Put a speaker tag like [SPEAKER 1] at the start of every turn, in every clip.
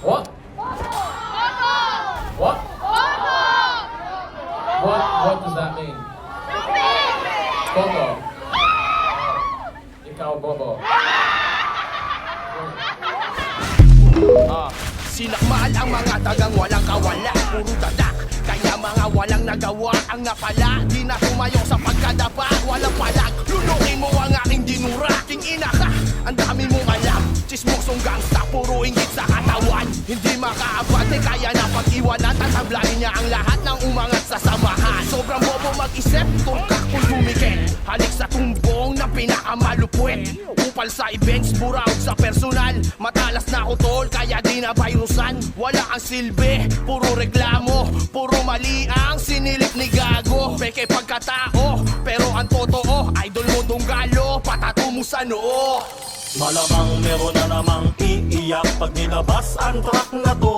[SPEAKER 1] What? What? What does that mean? Bobo. Ikaw, Bobo.
[SPEAKER 2] Sinakmal ang mga tagang walang kawala, puro dadak. Kaya mga walang nagawa ang napala. Di na tumayo sa pagkadapa, walang palag. Lulukin mo ang aking dinura, king ina ka. Ang dami mong alam, chismosong gangsta, puro inggit sa katawan. Hindi makaabante, kaya na pag-iwanan. Tatablahin niya ang lahat ng umangat sa samahan. Sobrang bobo mag-isip, tungkak kung dumikit. Halik sa tumbong na pinakamalupwet. Upal sa events, buraot sa personal. Matalas na ako tol, kaya di na virusan. Wala ang silbi, puro reklamo. Puro mali ang sinilip ni Gago. Peke pagkatao, pero ang totoo, idol mo Donggalo, patato mo sa noo.
[SPEAKER 3] Malamang meron na namang iiyak pag nilabas ang track na to.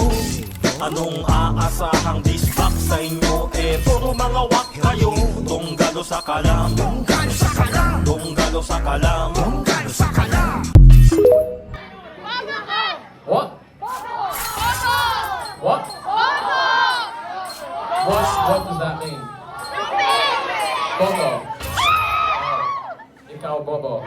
[SPEAKER 3] Anong aasahang dispack sa inyo? Puro mga wak kayo. Donggalo sa kalam,
[SPEAKER 2] Donggalo sa kalam,
[SPEAKER 3] donggalo sa kalam,
[SPEAKER 2] Donggalo sa kalam.
[SPEAKER 1] What? What? What does that mean? Bobo. Ikaw, Bobo.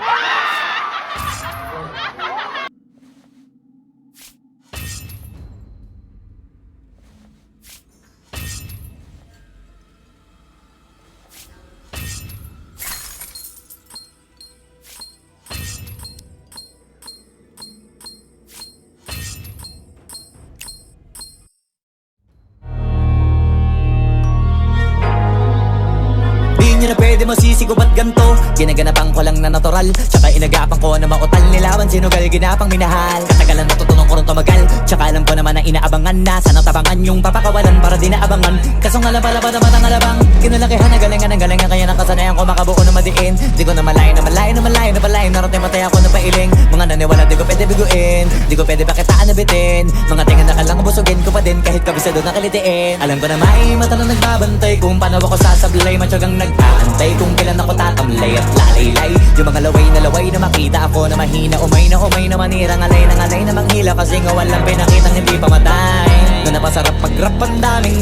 [SPEAKER 4] Di nyo na pwede masisigo ba't ganto? Ginaganapan ko lang na natural, tsaka inagapan ko na mautal. Nilawan sinugal, ginapang minahal. Katagalan natutunan ko rin tumagal, tsaka alam ko naman na inaabangan na. Sana tabangan yung papakawalan para di naabangan. Kaso nga lang pala ba naman ang alabang kinalakihan na galingan ng galingan, kaya nakasanayan ko makabuo na madiin. Di ko na malayo na malayo na malayo na palayo. Narating matay ako na pailing. Mga naniwala di ko pwede biguin, di ko pwede pakitaan na bitin. Mga tingan na kalang busugin ko pa din, kahit kabisado na kalitiin. Alam ko na may mata na nagbabantay kung paano ako sasablay. Matyagang nag-aantay kung kailan ako tatamlay at lalaylay. Yung mga laway na makita ako na mahina. Umay na manirang alay na manghila. Kasi nga walang pinakitang hindi pamatay. Na napasarap pag-rap, ang daming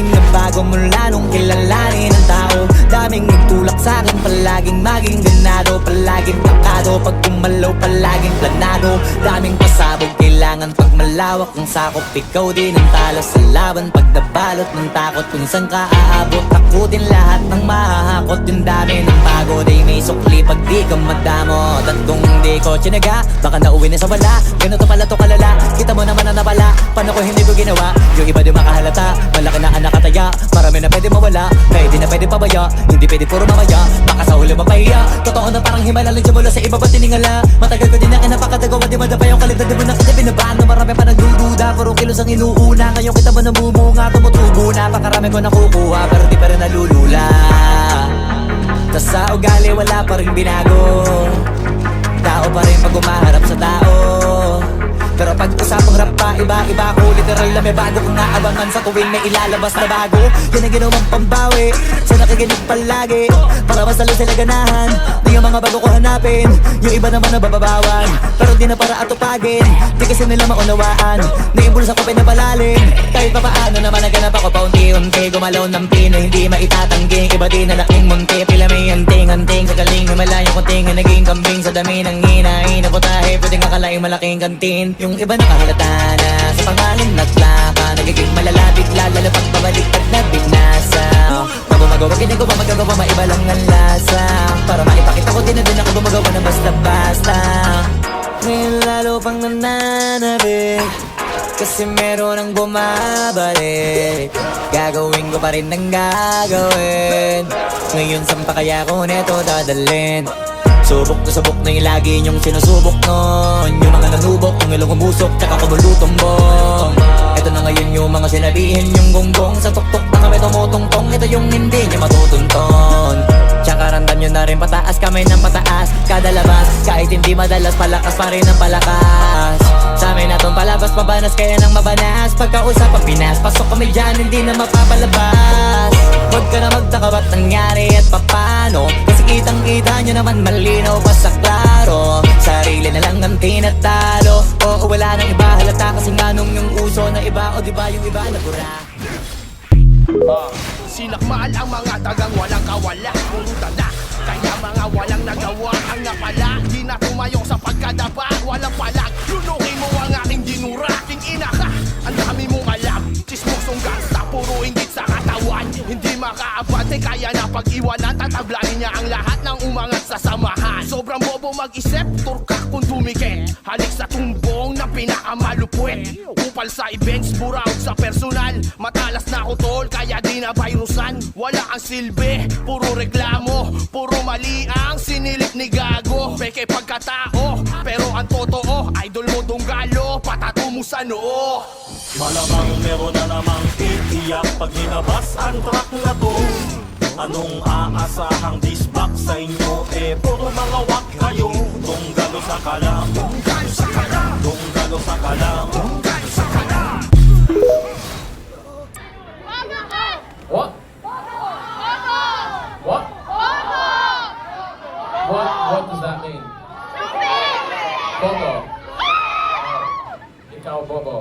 [SPEAKER 4] nagbago mula nung kilalanin ang tao. Daming nagtulak sa'kin, palaging maging ganado, palaging takado. Pag kumalaw, palaging planado. Daming pasabog, kailangan pag malawak ang sakop. Ikaw din ang talo sa laban, pag nabalot ng takot. Kung saan ka aabot, takutin lahat ng mahahakot. Yung dami ng pagod ay may sukli pag di ka madamot. At kung hindi ko tsinaga, baka nauwi na sa wala. Ganito pala to kalala, kita mo naman na napala. Paano ko hindi ko ginawa? Yung iba di makahalata, malaki na ang nakataya. Marami na pwede mawala, kaya di na pwede pabaya. Hindi pwede puro mamaya, baka sa huli mapahiya. Totoo na parang himala lang mula sa iba ba tiningala. Matagal ko din na kinapakadagawa, di madapa yung kalidad. Di mo na kita binabaan na marami pa nagdududa. Puro kilos ang inuuna, ngayon kita mo namumunga. Tumutubo na, pakarami ko nakukuha, pero di pa rin nalulula. Tas sa ugali wala pa rin binago. Tao pa rin pag umaharap sa tao. Pero pag usapang rap pa, iba-iba ko. Literal na may bago kong naabangan sa tuwing may ilalabas na bago. Yan ang ginawang pambawi sa nakikinig palagi, para mas lalo sila ganahan. Di yung mga bago ko hanapin, yung iba naman nabababawan. Pero di na para atupagin, di kasi nila maunawaan. Naimbulsa ko pinapalalim, kahit pa paano naman naganap ako paunti-unti. Gumalaw ng pino, hindi maitatanggi. Iba din na laking munti, pila may anting-anting. Sa galing may malayong kunting, naging kambing sa dami ng hinahin. Naputahe, pwedeng akalaing malaking kantin. Yung iba nakahalata na sa pangalan naglaka, nagiging malalapit lalo pag babalik at nabinasa. Pag gumagawa, ginagawa, magagawa, maiba lang ang lasa. Para maipakita ko din na din ako gumagawa na basta-basta. Ngayon lalo pang nananabik, kasi meron ang bumabalik. Gagawin ko pa rin ang gagawin. Ngayon saan pa kaya ko neto dadalhin? Subok na yung lagi niyong sinusubok nun. Yung mga nanubok, yung ilong umusok, tsaka kumulutong bong. Ito na ngayon yung mga sinabihin yung gonggong. Sa tuktok na kami tumutungtong, ito yung hindi niya matutunton. Tsaka ramdam nyo na rin pataas, kamay ng pataas. Kada labas, kahit hindi madalas, palakas pa rin ang palakas. Sa amin na tong palabas, mabanas kaya nang mabanas. Pagkausap ang Pinas, pasok kami dyan, hindi na mapapalabas. Huwag ka na magtaka ba't nangyari at papano, kasi kitang-kita nyo naman malinaw pa sa klaro. Sarili na lang ang tinatalo, oo wala nang iba halata kasi nga Anong yung uso na iba o di ba yung iba nabura?
[SPEAKER 2] Sinakmal ang mga tagang walang kawala, puro dadak. Kaya mga walang nagawa ang napala. Di na tumayo sa pagkadapa, walang palag. Lunukin mo ang aking dinura, king ina ka. Ang dami mong alam, chismosong gangsta, puro inggit sa katawan. Hindi makaabante, kaya na pag-iwanan. Tatablahin niya ang lahat ng umangat sa samahan. Sobrang bobo mag-isip, turkak kung tumikit. Halik sa tumbong na pinakamalupwet. Kupal sa events, buraot sa personal. Matalas na ako tol, kaya di na virusan. Wala ang silbi, puro reklamo. Puro mali ang sinilip ni Gago. Peke pagkatao, pero ang totoo, idol mo Donggalo, patato mo sa noo.
[SPEAKER 3] Malamang meron na namang iiyak pag hinabas ang track na to. Anong aasahang disbak sa inyo? Puro mga wak kayo. Donggalo sa kalam,
[SPEAKER 2] Donggalo sa kalam,
[SPEAKER 3] donggalo sa kalam.
[SPEAKER 2] Donggalo sa kalam.
[SPEAKER 1] What? What? What does that mean? Bobo. Ikaw bobo.